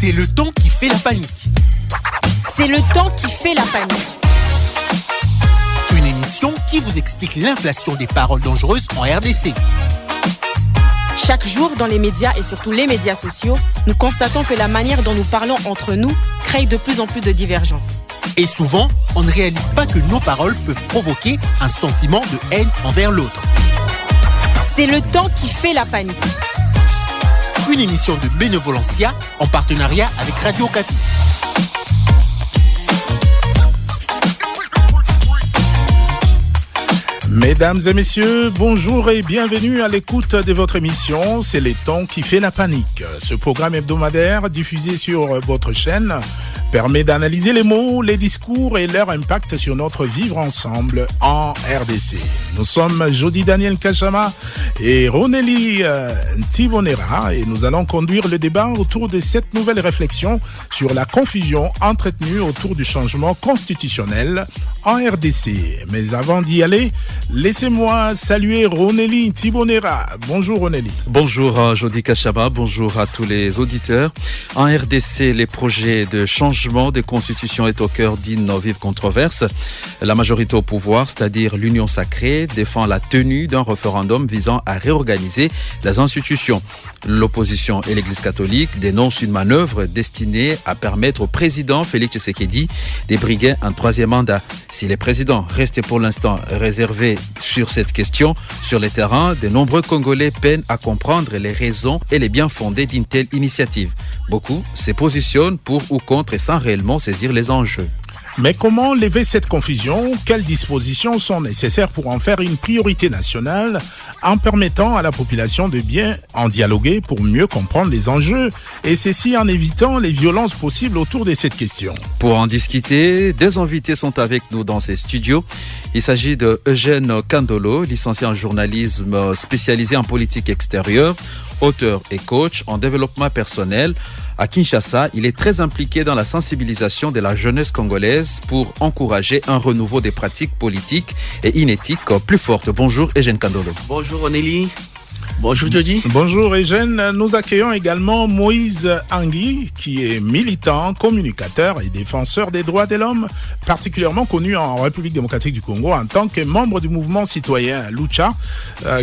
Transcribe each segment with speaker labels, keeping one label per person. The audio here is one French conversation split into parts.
Speaker 1: C'est le temps qui fait la panique.
Speaker 2: C'est le temps qui fait la panique.
Speaker 1: Une émission qui vous explique l'inflation des paroles dangereuses en RDC.
Speaker 2: Chaque jour, dans les médias et surtout les médias sociaux, nous constatons que la manière dont nous parlons entre nous crée de plus en plus de divergences.
Speaker 1: Et souvent, on ne réalise pas que nos paroles peuvent provoquer un sentiment de haine envers l'autre.
Speaker 2: C'est le temps qui fait la panique.
Speaker 1: Une émission de Bénévolencia en partenariat avec Radio Okapi.
Speaker 3: Mesdames et messieurs, bonjour et bienvenue à l'écoute de votre émission C'est le temps qui fait la panique. Ce programme hebdomadaire diffusé sur votre chaîne permet d'analyser les mots, les discours et leur impact sur notre vivre ensemble en RDC. Nous sommes Jody Daniel Kachama et Roneli Ntibonera et nous allons conduire le débat autour de cette nouvelle réflexion sur la confusion entretenue autour du changement constitutionnel en RDC. Mais avant d'y aller, laissez-moi saluer Roneli Ntibonera. Bonjour Roneli.
Speaker 4: Bonjour Jody Kachama, bonjour à tous les auditeurs. En RDC, les projets de changement de constitution est au cœur d'une vive controverse. La majorité au pouvoir, c'est-à-dire l'Union sacrée, défend la tenue d'un référendum visant à réorganiser les institutions. L'opposition et l'Église catholique dénoncent une manœuvre destinée à permettre au président Félix Tshisekedi de briguer un troisième mandat. Si les présidents restent pour l'instant réservés sur cette question, sur le terrain, de nombreux Congolais peinent à comprendre les raisons et les bien-fondés d'une telle initiative. Beaucoup se positionnent pour ou contre sans réellement saisir les enjeux.
Speaker 3: Mais comment lever cette confusion? Quelles dispositions sont nécessaires pour en faire une priorité nationale en permettant à la population de bien en dialoguer pour mieux comprendre les enjeux et ceci en évitant les violences possibles autour de cette question?
Speaker 4: Pour en discuter, des invités sont avec nous dans ces studios. Il s'agit de Eugène Kandolo, licencié en journalisme spécialisé en politique extérieure, auteur et coach en développement personnel. À Kinshasa, il est très impliqué dans la sensibilisation de la jeunesse congolaise pour encourager un renouveau des pratiques politiques et une éthique plus forte. Bonjour Eugène Kandolo.
Speaker 5: Bonjour Roneli. Bonjour Jody.
Speaker 3: Bonjour Eugène. Nous accueillons également Moïse Angui, qui est militant, communicateur et défenseur des droits de l'homme, particulièrement connu en République démocratique du Congo en tant que membre du mouvement citoyen Lucha,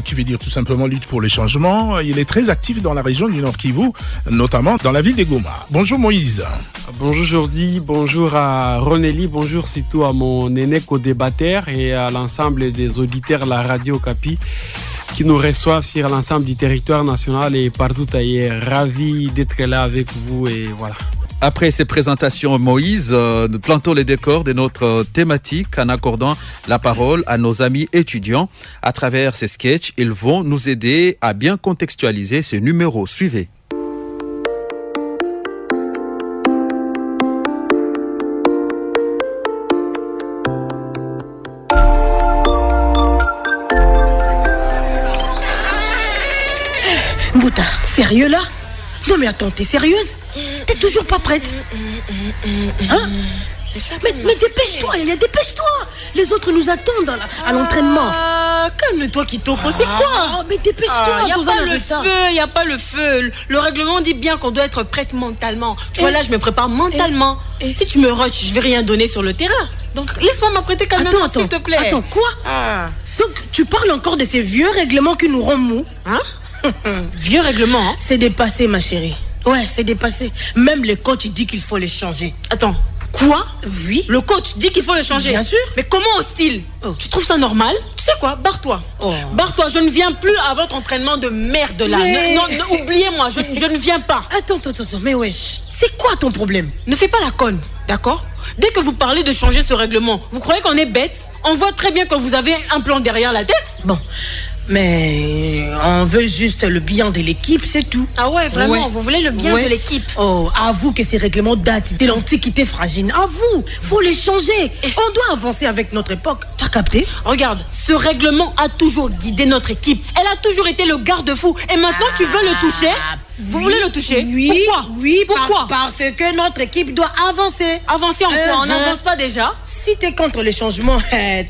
Speaker 3: qui veut dire tout simplement lutte pour le changement. Il est très actif dans la région du Nord Kivu, notamment dans la ville de Goma. Bonjour Moïse.
Speaker 6: Bonjour Jordi, bonjour à Roneli, bonjour surtout à mon aîné co-débatteur et à l'ensemble des auditeurs de la Radio Okapi qui nous reçoivent sur l'ensemble du territoire national et partout ailleurs. Ravi d'être là avec vous et voilà.
Speaker 4: Après ces présentations, Moïse, nous plantons les décors de notre thématique en accordant la parole à nos amis étudiants. À travers ces sketchs, ils vont nous aider à bien contextualiser ce numéro. Suivez.
Speaker 7: Mbouta, sérieux là? Non mais attends, t'es sérieuse? T'es toujours pas prête? Hein? Mais dépêche-toi, dépêche-toi. Les autres nous attendent à l'entraînement.
Speaker 2: Calme-toi Kitoko, c'est quoi?
Speaker 7: Mais dépêche-toi,
Speaker 2: y a pas le feu. Le règlement dit bien qu'on doit être prête mentalement. Tu vois là, je me prépare mentalement. Si tu me rushes, je vais rien donner sur le terrain. Donc laisse-moi m'apprêter calmement, s'il te plaît.
Speaker 7: Attends, quoi? Donc tu parles encore de ces vieux règlements qui nous rendent mous?
Speaker 2: Hein? Vieux règlement, hein?
Speaker 7: C'est dépassé, ma chérie. Ouais, c'est dépassé. Même le coach dit qu'il faut les changer.
Speaker 2: Attends, quoi?
Speaker 7: Oui.
Speaker 2: Le coach dit qu'il faut les changer?
Speaker 7: Bien sûr.
Speaker 2: Mais comment hostile? Tu trouves ça normal? Tu sais quoi? Barre-toi. Barre-toi, je ne viens plus à votre entraînement de merde là. Non, oubliez-moi, je ne viens pas.
Speaker 7: Attends, mais wesh, c'est quoi ton problème?
Speaker 2: Ne fais pas la conne, d'accord? Dès que vous parlez de changer ce règlement, vous croyez qu'on est bête? On voit très bien que vous avez un plan derrière la tête.
Speaker 7: Bon. Mais on veut juste le bien de l'équipe, c'est tout.
Speaker 2: Ah ouais, vraiment, vous voulez le bien de l'équipe.
Speaker 7: Oh, avoue que ces règlements datent de l'antiquité fragile. Avoue, faut les changer. On doit avancer avec notre époque. T'as capté?
Speaker 2: Regarde, ce règlement a toujours guidé notre équipe. Elle a toujours été le garde-fou. Et maintenant, tu veux le toucher? Vous voulez le toucher? Pourquoi?
Speaker 7: Parce que notre équipe doit avancer.
Speaker 2: Avancer en quoi? On n'avance pas déjà?
Speaker 7: Si t'es contre les changements,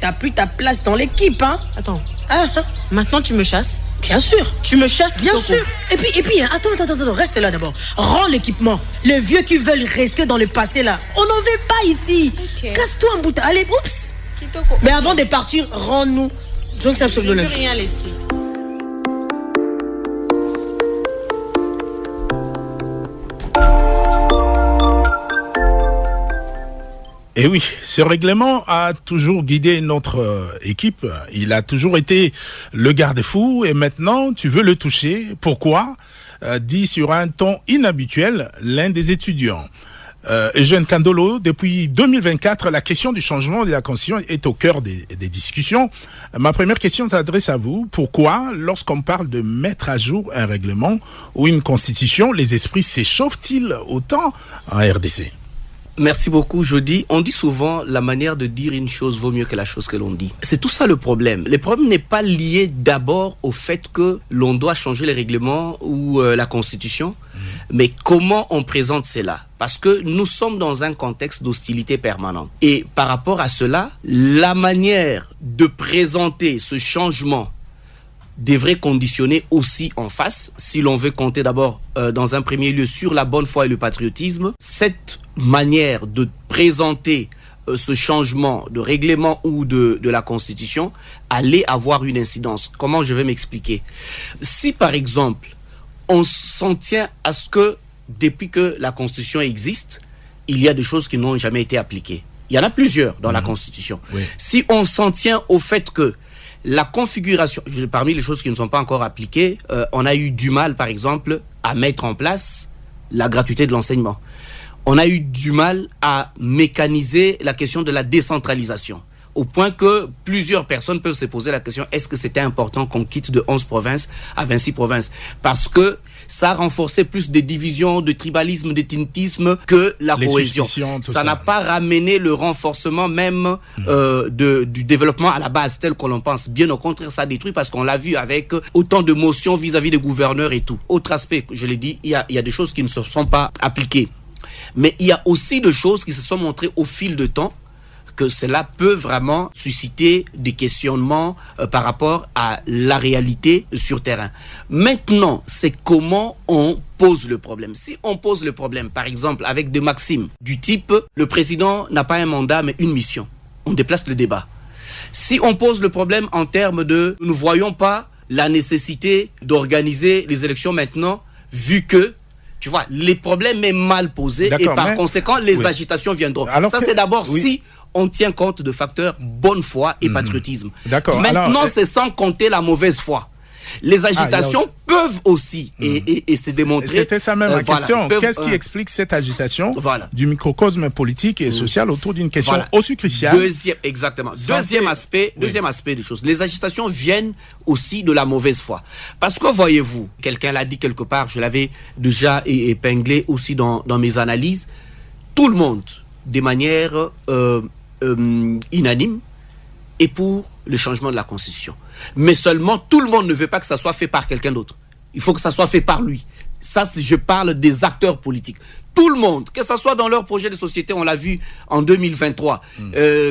Speaker 7: t'as plus ta place dans l'équipe, hein?
Speaker 2: Attends. Maintenant tu me chasses.
Speaker 7: Bien sûr.
Speaker 2: Tu me chasses,
Speaker 7: Bien sûr. Et puis, attends, reste là d'abord. Rends l'équipement. Les vieux qui veulent rester dans le passé là, on n'en veut pas ici. Okay. Casse-toi en bout. Allez, oups. Kitoko. Mais avant de partir, rends-nous.
Speaker 2: Je ne veux rien laisser.
Speaker 3: Et oui, ce règlement a toujours guidé notre équipe. Il a toujours été le garde-fou et maintenant tu veux le toucher. Pourquoi ? Dit sur un ton inhabituel l'un des étudiants. Eugène Kandolo, depuis 2024, la question du changement de la Constitution est au cœur des discussions. Ma première question s'adresse à vous. Pourquoi, lorsqu'on parle de mettre à jour un règlement ou une Constitution, les esprits s'échauffent-ils autant en RDC ?
Speaker 5: Merci beaucoup, Jody. On dit souvent la manière de dire une chose vaut mieux que la chose que l'on dit. C'est tout ça le problème. Le problème n'est pas lié d'abord au fait que l'on doit changer les règlements ou la Constitution, mais comment on présente cela. Parce que nous sommes dans un contexte d'hostilité permanente. Et par rapport à cela, la manière de présenter ce changement devrait conditionner aussi en face, si l'on veut compter d'abord dans un premier lieu sur la bonne foi et le patriotisme, cette manière de présenter ce changement de règlement ou de la Constitution allait avoir une incidence. Comment je vais m'expliquer ? Si par exemple, on s'en tient à ce que depuis que la Constitution existe, il y a des choses qui n'ont jamais été appliquées. Il y en a plusieurs dans la Constitution. Oui. Si on s'en tient au fait que la configuration, parmi les choses qui ne sont pas encore appliquées, on a eu du mal, par exemple, à mettre en place la gratuité de l'enseignement. On a eu du mal à mécaniser la question de la décentralisation, au point que plusieurs personnes peuvent se poser la question, est-ce que c'était important qu'on quitte de 11 provinces à 26 provinces ? Parce que ça a renforcé plus des divisions, de tribalisme, d'éthnicisme que la cohésion. Ça n'a pas ramené le renforcement même du développement à la base tel qu'on l'en pense. Bien au contraire, ça détruit parce qu'on l'a vu avec autant de motions vis-à-vis des gouverneurs et tout. Autre aspect, je l'ai dit, il y a des choses qui ne se sont pas appliquées. Mais il y a aussi des choses qui se sont montrées au fil de temps que cela peut vraiment susciter des questionnements par rapport à la réalité sur terrain. Maintenant, c'est comment on pose le problème. Si on pose le problème, par exemple, avec des maximes du type « le président n'a pas un mandat, mais une mission », on déplace le débat. Si on pose le problème en termes de « nous ne voyons pas la nécessité d'organiser les élections maintenant, vu que », tu vois, les problèmes sont mal posés et par conséquent, les agitations viendront. Alors ça, c'est d'abord si on tient compte de facteurs bonne foi et patriotisme. D'accord. Maintenant, c'est sans compter la mauvaise foi. Les agitations peuvent aussi et se démontrer.
Speaker 3: C'était ça même la question. Qu'est-ce qui explique cette agitation du microcosme politique et social autour d'une question aussi cruciale?
Speaker 5: Exactement. Deuxième aspect des choses. Les agitations viennent aussi de la mauvaise foi. Parce que voyez-vous, quelqu'un l'a dit quelque part, je l'avais déjà épinglé aussi dans mes analyses, tout le monde, de manière unanime, est pour le changement de la Constitution. Mais seulement, tout le monde ne veut pas que ça soit fait par quelqu'un d'autre. Il faut que ça soit fait par lui. Ça, je parle des acteurs politiques. Tout le monde, que ce soit dans leur projet de société, on l'a vu en 2023,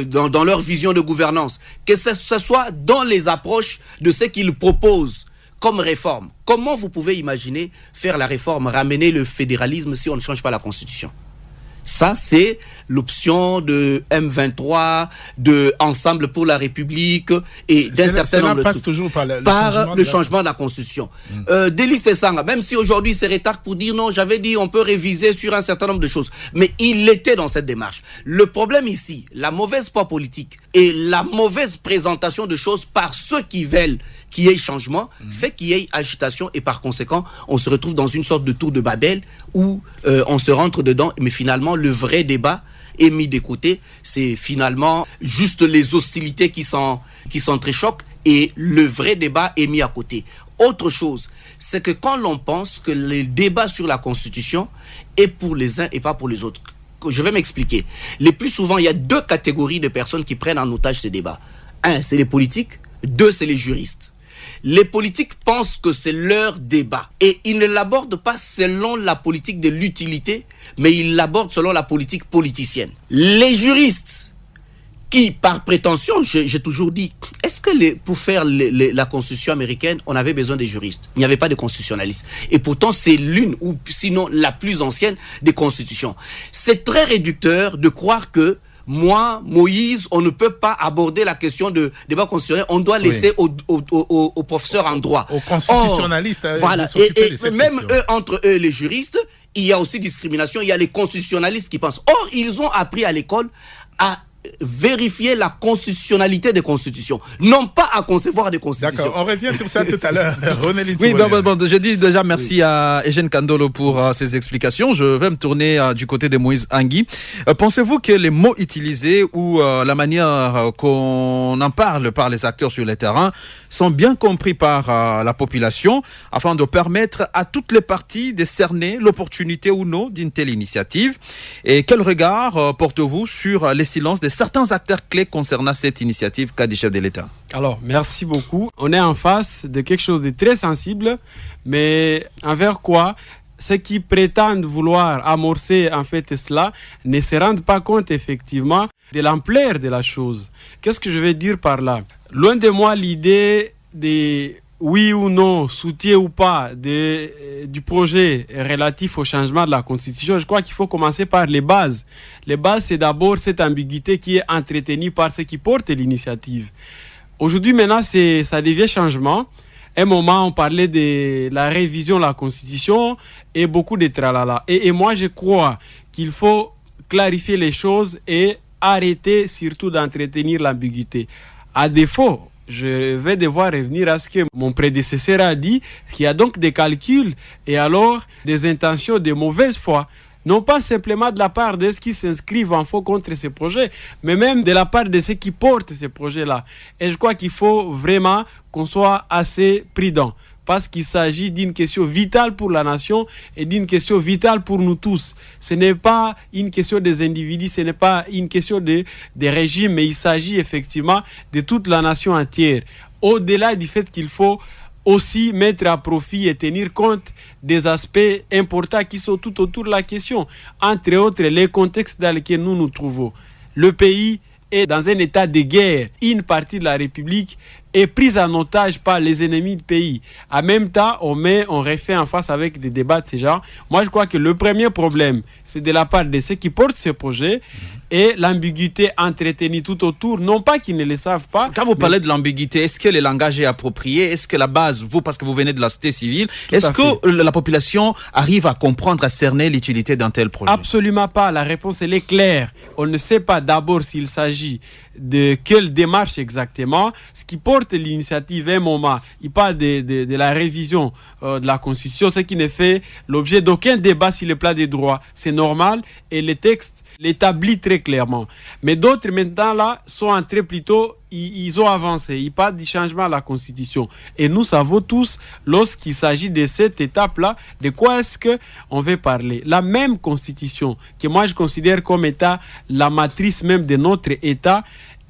Speaker 5: dans leur vision de gouvernance, que ce soit dans les approches de ce qu'ils proposent comme réforme. Comment vous pouvez imaginer faire la réforme, ramener le fédéralisme si on ne change pas la Constitution ? Ça, c'est l'option de M23, de Ensemble pour la République et d'un certain nombre de
Speaker 3: passe toujours par
Speaker 5: le changement de la Constitution. Délice Sanga, même si aujourd'hui c'est rétard pour dire non, j'avais dit on peut réviser sur un certain nombre de choses. Mais il était dans cette démarche. Le problème ici, la mauvaise foi politique et la mauvaise présentation de choses par ceux qui veulent qu'il y ait changement, fait qu'il y ait agitation et par conséquent, on se retrouve dans une sorte de tour de Babel où on se rentre dedans, mais finalement, le vrai débat est mis de côté. C'est finalement juste les hostilités qui s'entrechoquent et le vrai débat est mis à côté. Autre chose, c'est que quand l'on pense que le débat sur la Constitution est pour les uns et pas pour les autres, je vais m'expliquer. Le plus souvent, il y a deux catégories de personnes qui prennent en otage ces débats. Un, c'est les politiques. Deux, c'est les juristes. Les politiques pensent que c'est leur débat et ils ne l'abordent pas selon la politique de l'utilité, mais ils l'abordent selon la politique politicienne. Les juristes qui, par prétention, j'ai toujours dit, est-ce que pour faire la constitution américaine, on avait besoin des juristes? Il n'y avait pas de constitutionnalistes. Et pourtant, c'est l'une, ou sinon la plus ancienne des constitutions. C'est très réducteur de croire que moi, Moïse, on ne peut pas aborder la question de débat constitutionnel. On doit laisser aux professeurs en droit.
Speaker 3: Aux constitutionnalistes.
Speaker 5: Voilà. Et même eux, entre eux, les juristes, il y a aussi discrimination. Il y a les constitutionnalistes qui pensent. Or, ils ont appris à l'école à vérifier la constitutionnalité des constitutions, non pas à concevoir des constitutions.
Speaker 3: D'accord, on revient sur ça tout à l'heure.
Speaker 4: Oui, je dis déjà merci à Eugène Kandolo pour ses explications. Je vais me tourner du côté de Moïse Angui. Pensez-vous que les mots utilisés ou la manière qu'on en parle par les acteurs sur le terrain sont bien compris par la population afin de permettre à toutes les parties de cerner l'opportunité ou non d'une telle initiative? Et quel regard portez-vous sur les silences de certains acteurs clés concernant cette initiative qu'a du chef de l'État?
Speaker 6: Alors, merci beaucoup. On est en face de quelque chose de très sensible, mais envers quoi ceux qui prétendent vouloir amorcer en fait cela ne se rendent pas compte effectivement de l'ampleur de la chose. Qu'est-ce que je vais dire par là? Loin de moi l'idée de oui ou non, soutien ou pas du projet relatif au changement de la Constitution. Je crois qu'il faut commencer par les bases. Les bases, c'est d'abord cette ambiguïté qui est entretenue par ceux qui portent l'initiative. Aujourd'hui, maintenant, ça devient changement. À un moment, on parlait de la révision de la Constitution et beaucoup de tralala. Et moi, je crois qu'il faut clarifier les choses et arrêter surtout d'entretenir l'ambiguïté. À défaut, je vais devoir revenir à ce que mon prédécesseur a dit, qu'il y a donc des calculs et alors des intentions de mauvaise foi. Non pas simplement de la part de ceux qui s'inscrivent en faux contre ces projets, mais même de la part de ceux qui portent ces projets-là. Et je crois qu'il faut vraiment qu'on soit assez prudent, parce qu'il s'agit d'une question vitale pour la nation et d'une question vitale pour nous tous. Ce n'est pas une question des individus, ce n'est pas une question des régimes, mais il s'agit effectivement de toute la nation entière. Au-delà du fait qu'il faut aussi mettre à profit et tenir compte des aspects importants qui sont tout autour de la question. Entre autres, les contextes dans lesquels nous nous trouvons. Le pays est dans un état de guerre. Une partie de la République est prise en otage par les ennemis du pays. En même temps, on refait en face avec des débats de ce genre. Moi, je crois que le premier problème, c'est de la part de ceux qui portent ce projet et l'ambiguïté entretenue tout autour, non pas qu'ils ne le savent pas.
Speaker 4: Quand vous parlez de l'ambiguïté, est-ce que le langage est approprié? Est-ce que la base, vous, parce que vous venez de la société civile, est-ce que la population arrive à comprendre, à cerner l'utilité d'un tel projet?
Speaker 6: Absolument pas. La réponse, elle est claire. On ne sait pas d'abord s'il s'agit de quelle démarche exactement. Ce qui porte l'initiative à un moment, il parle de la révision de la Constitution, ce qui ne fait l'objet d'aucun débat sur le plan des droits. C'est normal et le texte l'établit très clairement. Mais d'autres maintenant là sont entrés plutôt, ils ont avancé, ils parlent du changement à la Constitution. Et nous savons tous, lorsqu'il s'agit de cette étape-là, de quoi est-ce qu'on veut parler? La même Constitution, que moi je considère comme état la matrice même de notre État,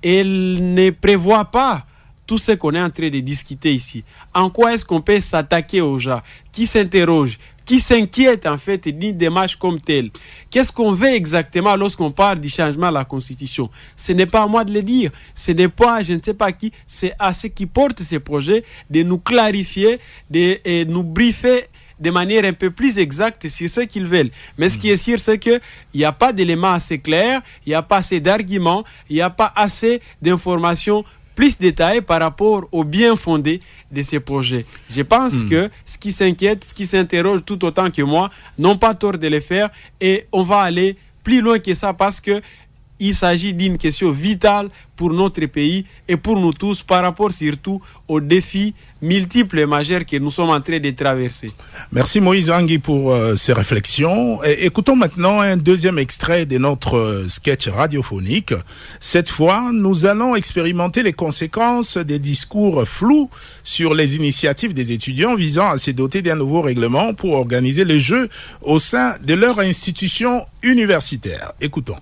Speaker 6: elle ne prévoit pas tout ce qu'on est en train de discuter ici. En quoi est-ce qu'on peut s'attaquer aux gens qui s'interrogent, qui s'inquiètent en fait d'une démarche comme telle? Qu'est-ce qu'on veut exactement lorsqu'on parle du changement de la Constitution? Ce n'est pas à moi de le dire, ce n'est pas je ne sais pas qui, c'est à ceux qui portent ces projets de nous clarifier, de nous briefer de manière un peu plus exacte sur ce qu'ils veulent. Mais ce qui est sûr, c'est qu'il n'y a pas d'éléments assez clairs, il n'y a pas assez d'arguments, il n'y a pas assez d'informations plus détaillées par rapport au bien fondé de ces projets. Je pense que ce qui s'inquiète, ce qui s'interroge tout autant que moi, n'ont pas tort de le faire et on va aller plus loin que ça parce que il s'agit d'une question vitale pour notre pays et pour nous tous par rapport surtout aux défis multiples et majeurs que nous sommes en train de traverser.
Speaker 3: Merci Moïse Angui pour ces réflexions. Et écoutons maintenant un deuxième extrait de notre sketch radiophonique. Cette fois, nous allons expérimenter les conséquences des discours flous sur les initiatives des étudiants visant à se doter d'un nouveau règlement pour organiser les Jeux au sein de leur institution universitaire. Écoutons.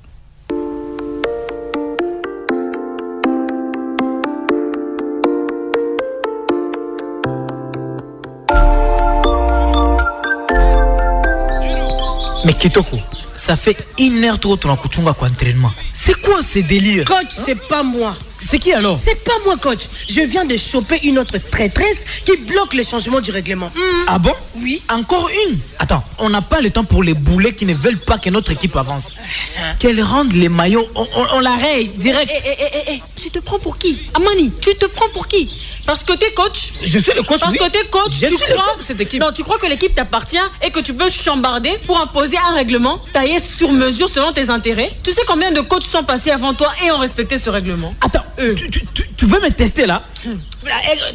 Speaker 8: Mais Kitoko, ça fait 1 heure trop tunakuchunga kwa entraînement. C'est quoi ces délires?
Speaker 7: Coach, c'est pas moi.
Speaker 8: C'est qui alors?
Speaker 7: C'est pas moi, coach. Je viens de choper une autre traîtresse qui bloque le changement du règlement.
Speaker 8: Ah bon?
Speaker 7: Oui.
Speaker 8: Encore une? Attends, on n'a pas le temps pour les boulets qui ne veulent pas que notre équipe avance. Qu'elle rende les maillots, on l'arrête direct.
Speaker 2: Tu te prends pour qui? Amani, tu te prends pour qui? Parce que t'es coach.
Speaker 8: Je suis le coach.
Speaker 2: Parce que t'es coach,
Speaker 8: Je suis le coach de cette équipe.
Speaker 2: Non, tu crois que l'équipe t'appartient et que tu peux chambarder pour imposer un règlement taillé sur mesure selon tes intérêts? Tu sais combien de coachs sont passés avant toi et ont respecté ce règlement?
Speaker 8: Attends, tu veux me tester là?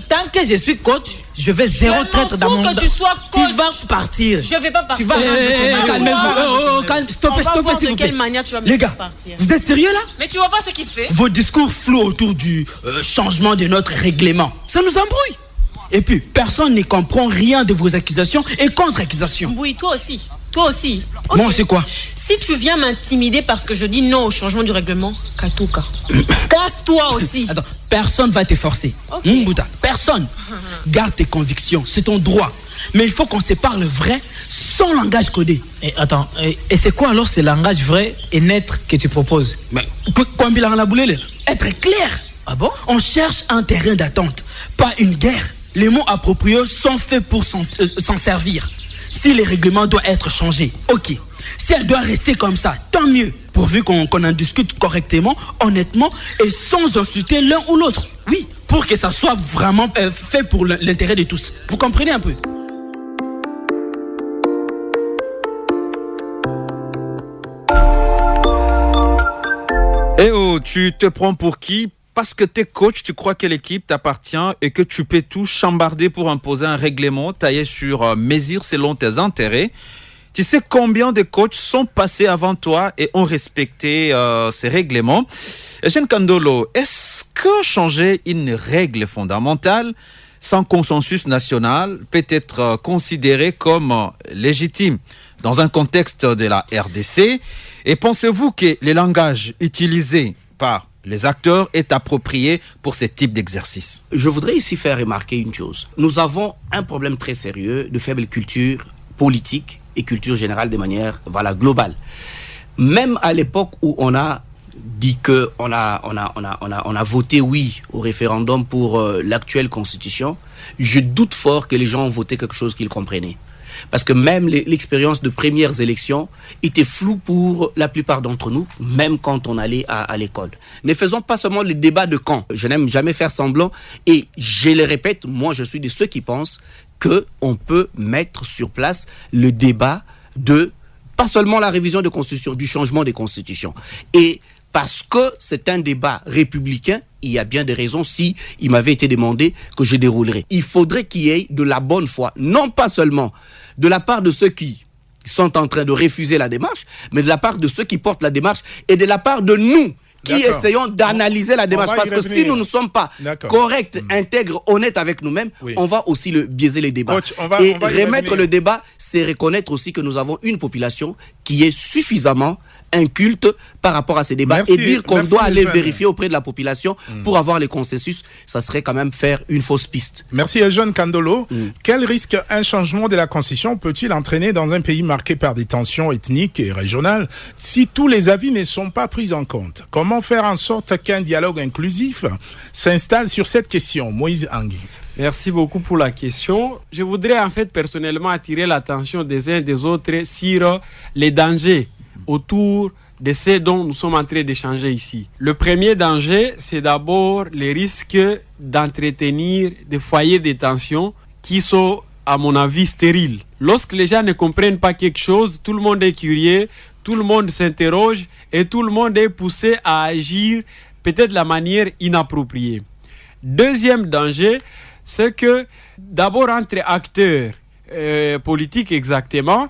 Speaker 8: Tant que je suis coach, je vais zéro traître dans mon...
Speaker 2: que tu sois coach.
Speaker 8: Tu vas partir.
Speaker 2: Je vais pas partir.
Speaker 8: Tu vas... Calmez-vous. Stoppez, s'il vous plaît.
Speaker 2: De quelle manière tu vas me
Speaker 8: Les gars,
Speaker 2: faire partir?
Speaker 8: vous êtes sérieux là?
Speaker 2: Mais tu vois pas ce qu'il fait?
Speaker 8: Vos discours flous autour du changement de notre règlement, ça nous embrouille. Et puis, personne ne comprend rien de vos accusations et contre-accusations.
Speaker 2: Oui, toi aussi. Toi aussi.
Speaker 8: Okay. Bon, c'est quoi?
Speaker 2: Si tu viens m'intimider parce que je dis non au changement du règlement, Katouka. Casse-toi aussi.
Speaker 8: Attends, personne va te forcer.
Speaker 2: Okay.
Speaker 8: Mbouta, personne. Garde tes convictions, c'est ton droit. Mais il faut qu'on se parle vrai, sans langage codé. Et attends, et c'est quoi alors ce langage vrai et net que tu proposes? Être clair. Ah bon? On cherche un terrain d'attente, pas une guerre. Les mots appropriés sont faits pour s'en servir. Si les règlements doivent être changés, ok. Si elle doit rester comme ça, tant mieux. Pourvu qu'on en discute correctement, honnêtement et sans insulter l'un ou l'autre. Oui, pour que ça soit vraiment fait pour l'intérêt de tous. Vous comprenez un peu?
Speaker 4: Eh oh, tu te prends pour qui? Parce que t'es coach, tu crois que l'équipe t'appartient et que tu peux tout chambarder pour imposer un règlement taillé sur mesure selon tes intérêts. Tu sais combien de coachs sont passés avant toi et ont respecté ces règlements? Eugène Kandolo, est-ce que changer une règle fondamentale sans consensus national peut être considéré comme légitime dans un contexte de la RDC? Et pensez-vous que le langage utilisé par les acteurs est approprié pour ce type d'exercice?
Speaker 5: Je voudrais ici faire remarquer une chose. Nous avons un problème très sérieux de faible culture politique et culture générale de manière globale. Même à l'époque où on a dit que on a voté oui au référendum pour l'actuelle constitution, je doute fort que les gens ont voté quelque chose qu'ils comprenaient. Parce que même l'expérience de premières élections était floue pour la plupart d'entre nous, même quand on allait à l'école. Ne faisons pas seulement les débats de camp. Je n'aime jamais faire semblant. Et je le répète, moi je suis de ceux qui pensent qu'on peut mettre sur place le débat de, pas seulement la révision de constitution, du changement des constitutions. Et parce que c'est un débat républicain, il y a bien des raisons si il m'avait été demandé que je déroulerais. Il faudrait qu'il y ait de la bonne foi, non pas seulement de la part de ceux qui sont en train de refuser la démarche, mais de la part de ceux qui portent la démarche et de la part de nous qui essayons d'analyser la démarche. Parce que si nous ne sommes pas corrects, intègres, honnêtes avec nous-mêmes, on va aussi biaiser les débats. Coach, et remettre le débat, c'est reconnaître aussi que nous avons une population qui est suffisamment inculte par rapport à ces débats. Et dire qu'on doit aller vérifier auprès de la population pour avoir les consensus, ça serait quand même faire une fausse piste.
Speaker 3: Merci Eugène Kandolo. Quel risque un changement de la Constitution peut-il entraîner dans un pays marqué par des tensions ethniques et régionales si tous les avis ne sont pas pris en compte? Comment faire en sorte qu'un dialogue inclusif s'installe sur cette question? Moïse Angui.
Speaker 6: Merci beaucoup pour la question. Je voudrais en fait personnellement attirer l'attention des uns et des autres sur les dangers autour de ce dont nous sommes en train d'échanger ici. Le premier danger, c'est d'abord les risques d'entretenir des foyers de tension qui sont, à mon avis, stériles. Lorsque les gens ne comprennent pas quelque chose, tout le monde est curieux, tout le monde s'interroge et tout le monde est poussé à agir peut-être de la manière inappropriée. Deuxième danger, c'est que d'abord entre acteurs politiques exactement,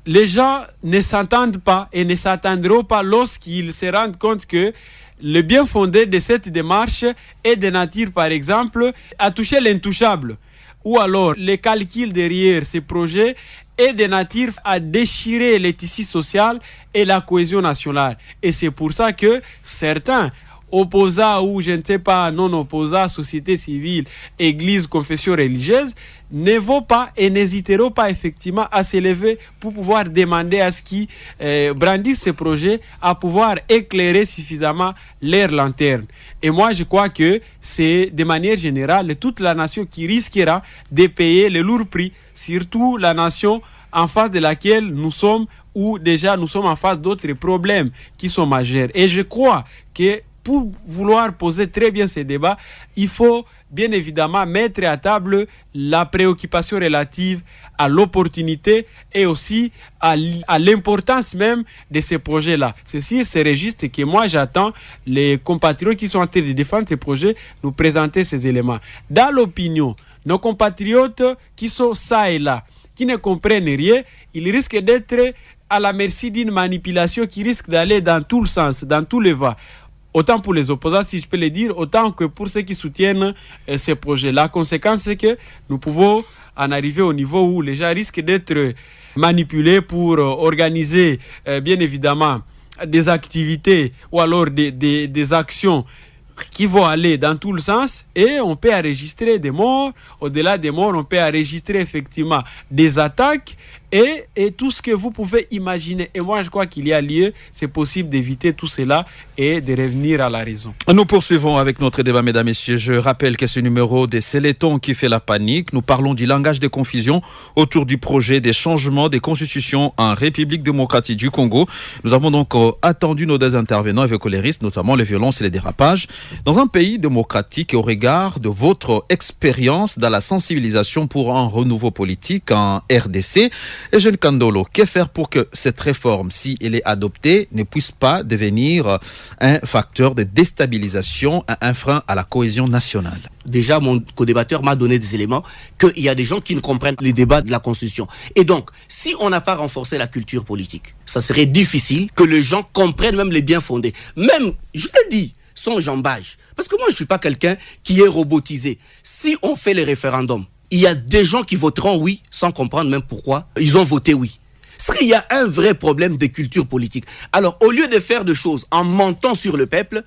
Speaker 6: les gens ne s'entendent pas et ne s'entendront pas lorsqu'ils se rendent compte que le bien fondé de cette démarche est de nature, par exemple, à toucher l'intouchable. Ou alors, le calcul derrière ces projets est de nature à déchirer les tissus sociaux et la cohésion nationale. Et c'est pour ça que certains opposants ou je ne sais pas, non-opposants, société civile, église, confession religieuse, ne vont pas et n'hésiteront pas effectivement à s'élever pour pouvoir demander à ce qu'ils brandissent ces projets, à pouvoir éclairer suffisamment leur lanterne. Et moi, je crois que c'est de manière générale toute la nation qui risquera de payer le lourd prix, surtout la nation en face de laquelle nous sommes, ou déjà nous sommes en face d'autres problèmes qui sont majeurs. Et je crois que pour vouloir poser très bien ces débats, il faut bien évidemment mettre à table la préoccupation relative à l'opportunité et aussi à l'importance même de ces projets-là. C'est sur ces registres que moi j'attends les compatriotes qui sont en train de défendre ces projets nous présenter ces éléments. Dans l'opinion, nos compatriotes qui sont ça et là, qui ne comprennent rien, ils risquent d'être à la merci d'une manipulation qui risque d'aller dans tout le sens, dans tous les va. Autant pour les opposants, si je peux le dire, autant que pour ceux qui soutiennent ces projets. La conséquence, c'est que nous pouvons en arriver au niveau où les gens risquent d'être manipulés pour organiser, bien évidemment, des activités ou alors des actions qui vont aller dans tout le sens, et on peut enregistrer des morts. Au-delà des morts, on peut enregistrer effectivement des attaques et tout ce que vous pouvez imaginer. Et moi, je crois qu'il y a lieu, c'est possible d'éviter tout cela et de revenir à la raison.
Speaker 4: Nous poursuivons avec notre débat, mesdames, messieurs. Je rappelle que ce numéro des C'est les tons qui fait la panique. Nous parlons du langage des confusions autour du projet des changements des constitutions en République démocratique du Congo. Nous avons donc attendu nos deux intervenants avec les risques, notamment les violences et les dérapages. Dans un pays démocratique et au regard de votre expérience dans la sensibilisation pour un renouveau politique en RDC, et Jeune Kandolo, que faire pour que cette réforme, si elle est adoptée, ne puisse pas devenir un facteur de déstabilisation, un frein à la cohésion nationale?
Speaker 5: Déjà, mon co-débatteur m'a donné des éléments qu'il y a des gens qui ne comprennent les débats de la Constitution. Et donc, si on n'a pas renforcé la culture politique, ça serait difficile que les gens comprennent même les bien fondés. Même, je le dis, son jambage. Parce que moi, je ne suis pas quelqu'un qui est robotisé. Si on fait les référendums, il y a des gens qui voteront oui sans comprendre même pourquoi ils ont voté oui. Il y a un vrai problème de culture politique. Alors, au lieu de faire des choses en mentant sur le peuple,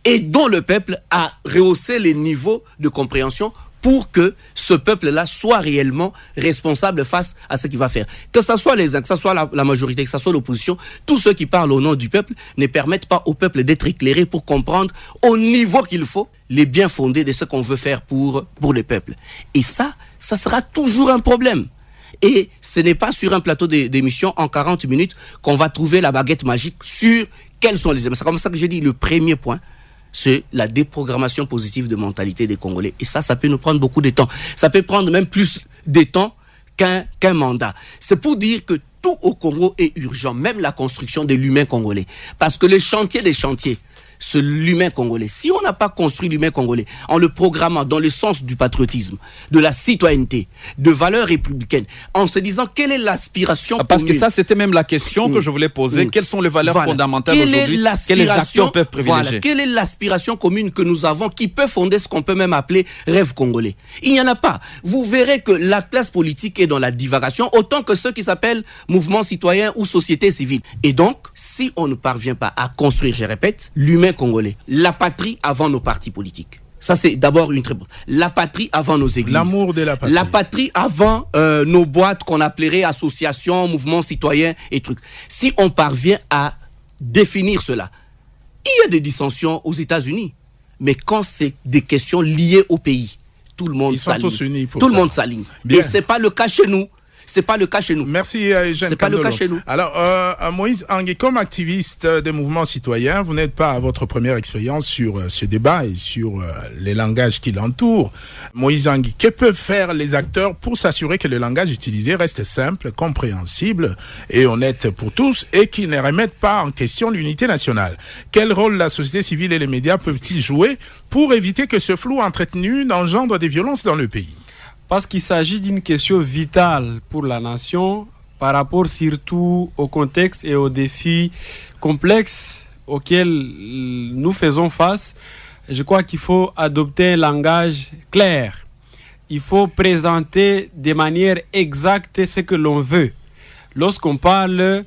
Speaker 5: aidons le peuple à rehausser les niveaux de compréhension pour que ce peuple-là soit réellement responsable face à ce qu'il va faire. Que ce soit les uns, que ce soit la majorité, que ce soit l'opposition, tous ceux qui parlent au nom du peuple ne permettent pas au peuple d'être éclairé pour comprendre au niveau qu'il faut les biens fondés de ce qu'on veut faire pour le peuple. Et ça sera toujours un problème. Et ce n'est pas sur un plateau d'émission en 40 minutes qu'on va trouver la baguette magique sur quels sont les éléments. C'est comme ça que j'ai dit, le premier point, c'est la déprogrammation positive de mentalité des Congolais. Et ça peut nous prendre beaucoup de temps. Ça peut prendre même plus de temps qu'un mandat. C'est pour dire que tout au Congo est urgent, même la construction de l'humain congolais. Parce que le chantier des chantiers, c'est l'humain congolais. Si on n'a pas construit l'humain congolais en le programmant dans le sens du patriotisme, de la citoyenneté, de valeurs républicaines, en se disant quelle est l'aspiration commune.
Speaker 4: Parce que ça, c'était même la question que je voulais poser. Quelles sont les valeurs fondamentales aujourd'hui que les actions peuvent privilégier?
Speaker 5: Quelle est l'aspiration commune que nous avons qui peut fonder ce qu'on peut même appeler rêve congolais? Il n'y en a pas. Vous verrez que la classe politique est dans la divagation autant que ceux qui s'appellent mouvements citoyens ou société civile. Et donc, si on ne parvient pas à construire, je répète, l'humain congolais, la patrie avant nos partis politiques. Ça, c'est d'abord une très bonne. La patrie avant nos églises.
Speaker 3: L'amour de la patrie.
Speaker 5: La patrie avant nos boîtes qu'on appellerait associations, mouvements citoyens et trucs. Si on parvient à définir cela, il y a des dissensions aux États-Unis. Mais quand c'est des questions liées au pays, tout le monde s'aligne.
Speaker 3: Ils sont tous unis pour
Speaker 5: tout
Speaker 3: ça.
Speaker 5: Le monde s'aligne.
Speaker 3: Bien.
Speaker 5: Et ce n'est pas le cas chez nous. C'est pas le cas chez nous.
Speaker 3: Merci, Jeanne
Speaker 5: C'est pas le cas chez nous.
Speaker 3: Alors, Moïse Angué, comme activiste des mouvements citoyens, vous n'êtes pas à votre première expérience sur ce débat et sur les langages qui l'entourent. Moïse Angué, que peuvent faire les acteurs pour s'assurer que le langage utilisé reste simple, compréhensible et honnête pour tous et qui ne remettent pas en question l'unité nationale? Quel rôle la société civile et les médias peuvent-ils jouer pour éviter que ce flou entretenu n'engendre des violences dans le pays?
Speaker 6: Parce qu'il s'agit d'une question vitale pour la nation par rapport surtout au contexte et aux défis complexes auxquels nous faisons face. Je crois qu'il faut adopter un langage clair. Il faut présenter de manière exacte ce que l'on veut. Lorsqu'on parle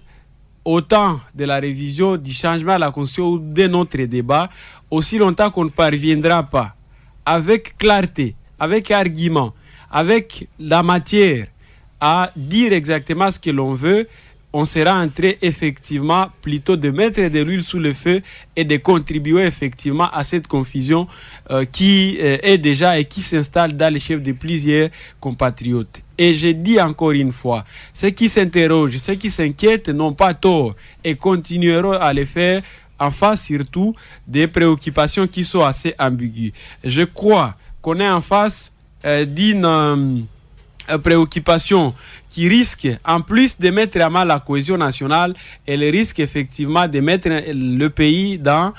Speaker 6: au temps de la révision du changement à la Constitution ou de notre débat, aussi longtemps qu'on ne parviendra pas avec clarté, avec argument, avec la matière à dire exactement ce que l'on veut, on sera en train effectivement plutôt de mettre de l'huile sous le feu et de contribuer effectivement à cette confusion qui est déjà et qui s'installe dans les chefs de plusieurs compatriotes. Et je dis encore une fois, ceux qui s'interrogent, ceux qui s'inquiètent n'ont pas tort et continueront à le faire en face surtout des préoccupations qui sont assez ambiguës. Je crois qu'on est en face d'une préoccupation qui risque, en plus de mettre à mal la cohésion nationale, elle risque effectivement de mettre le pays dans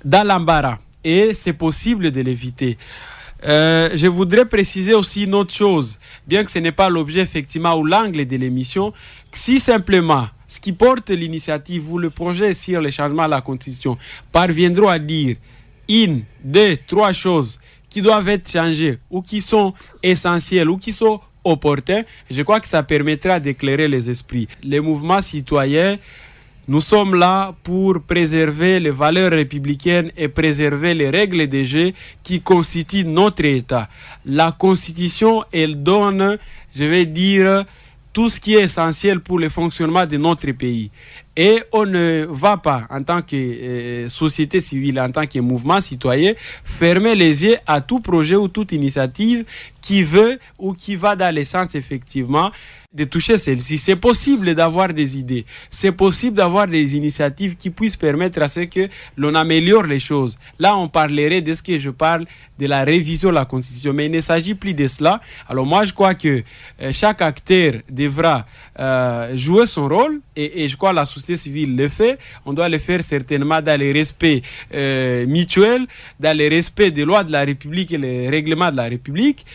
Speaker 6: l'embarras. Et c'est possible de l'éviter. Je voudrais préciser aussi une autre chose, bien que ce n'est pas l'objet effectivement ou l'angle de l'émission, si simplement ce qui porte l'initiative ou le projet sur le changement à la Constitution parviendront à dire 1, 2, 3 choses qui doivent être changées ou qui sont essentielles ou qui sont opportuns, je crois que ça permettra d'éclairer les esprits. Les mouvements citoyens, nous sommes là pour préserver les valeurs républicaines et préserver les règles de jeu qui constituent notre État. La Constitution, elle donne, je vais dire, tout ce qui est essentiel pour le fonctionnement de notre pays. Et on ne va pas, en tant que société civile, en tant que mouvement citoyen, fermer les yeux à tout projet ou toute initiative qui veut ou qui va dans le sens, effectivement, de toucher celle-ci. C'est possible d'avoir des idées. C'est possible d'avoir des initiatives qui puissent permettre à ce que l'on améliore les choses. Là, on parlerait de ce que je parle, de la révision de la Constitution. Mais il ne s'agit plus de cela. Alors moi, je crois que chaque acteur devra jouer son rôle et je crois que la société civile le fait. On doit le faire certainement dans le respect mutuel, dans le respect des lois de la République et les règlements de la République.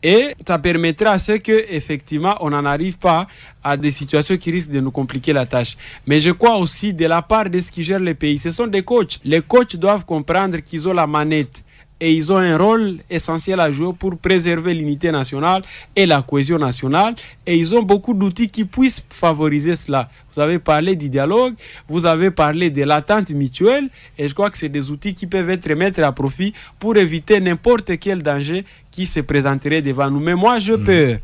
Speaker 6: Et ça permettra à ce qu'effectivement, on n'en arrive pas à des situations qui risquent de nous compliquer la tâche. Mais je crois aussi, de la part de ceux qui gèrent le pays, ce sont des coachs. Les coachs doivent comprendre qu'ils ont la manette et ils ont un rôle essentiel à jouer pour préserver l'unité nationale et la cohésion nationale. Et ils ont beaucoup d'outils qui puissent favoriser cela. Vous avez parlé du dialogue, vous avez parlé de l'attente mutuelle, et je crois que c'est des outils qui peuvent être mis à profit pour éviter n'importe quel danger qui se présenterait devant nous. Mais moi, j'ai peur.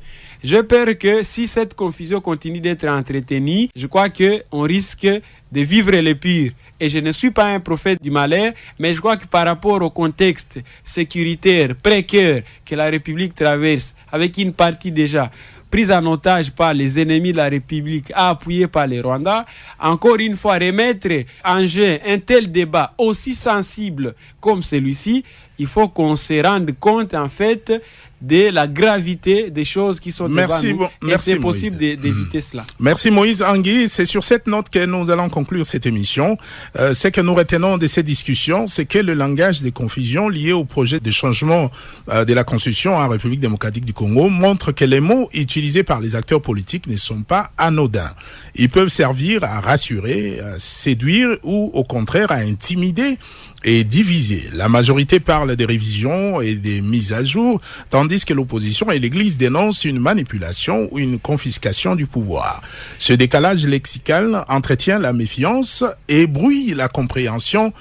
Speaker 6: J'ai peur que si cette confusion continue d'être entretenue, je crois qu'on risque de vivre le pire. Et je ne suis pas un prophète du malheur, mais je crois que par rapport au contexte sécuritaire précaire que la République traverse, avec une partie déjà prise en otage par les ennemis de la République, appuyée par les Rwandais, encore une fois remettre en jeu un tel débat aussi sensible comme celui-ci, il faut qu'on se rende compte en fait de la gravité des choses qui sont devant nous. Et c'est possible d'éviter cela.
Speaker 3: Merci Moïse Angui. C'est sur cette note que nous allons conclure cette émission. Ce que nous retenons de cette discussion, c'est que le langage des confusions liées au projet de changement de la Constitution en République démocratique du Congo montre que les mots utilisés par les acteurs politiques ne sont pas anodins. Ils peuvent servir à rassurer, à séduire ou au contraire à intimider et diviser. La majorité parle des révisions et des mises à jour, tandis que l'opposition et l'Église dénoncent une manipulation ou une confiscation du pouvoir. Ce décalage lexical entretient la méfiance et brouille la compréhension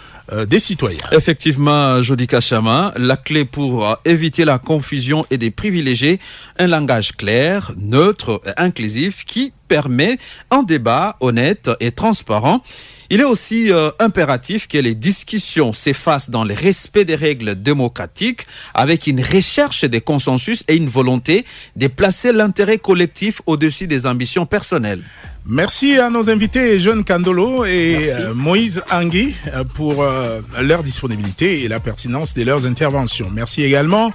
Speaker 3: des citoyens.
Speaker 4: Effectivement, Jody Kachama, la clé pour éviter la confusion est de privilégier un langage clair, neutre et inclusif qui permet un débat honnête et transparent. Il est aussi impératif que les discussions s'effacent dans le respect des règles démocratiques avec une recherche de consensus et une volonté de placer l'intérêt collectif au-dessus des ambitions personnelles.
Speaker 3: Merci à nos invités Jeune Kandolo et Moïse Angui pour leur disponibilité et la pertinence de leurs interventions. Merci également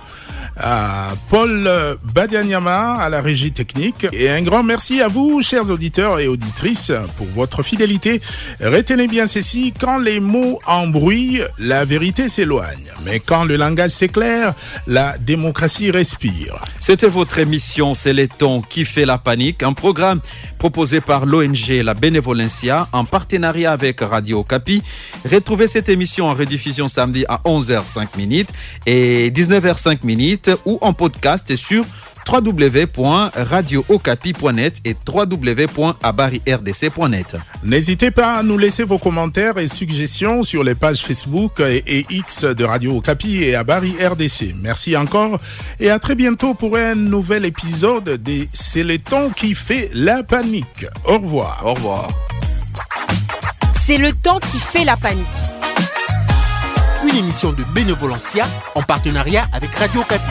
Speaker 3: à Paul Badianyama à la régie technique et un grand merci à vous, chers auditeurs et auditrices, pour votre fidélité. Retenez bien ceci, quand les mots embrouillent, la vérité s'éloigne. Mais quand le langage s'éclaire, la démocratie respire.
Speaker 4: C'était votre émission C'est le temps qui fait la panique, un programme proposé par l'ONG La Bénévolencia en partenariat avec Radio Okapi. Retrouvez cette émission en rediffusion samedi à 11h05 et 19h05 ou en podcast sur www.radiookapi.net et www.abarirdc.net.
Speaker 3: N'hésitez pas à nous laisser vos commentaires et suggestions sur les pages Facebook et X de Radio Okapi et Abari RDC. Merci encore et à très bientôt pour un nouvel épisode de C'est le temps qui fait la panique. Au revoir.
Speaker 4: Au revoir.
Speaker 9: C'est le temps qui fait la panique.
Speaker 1: Une émission de Bénévolencia en partenariat avec Radio Okapi.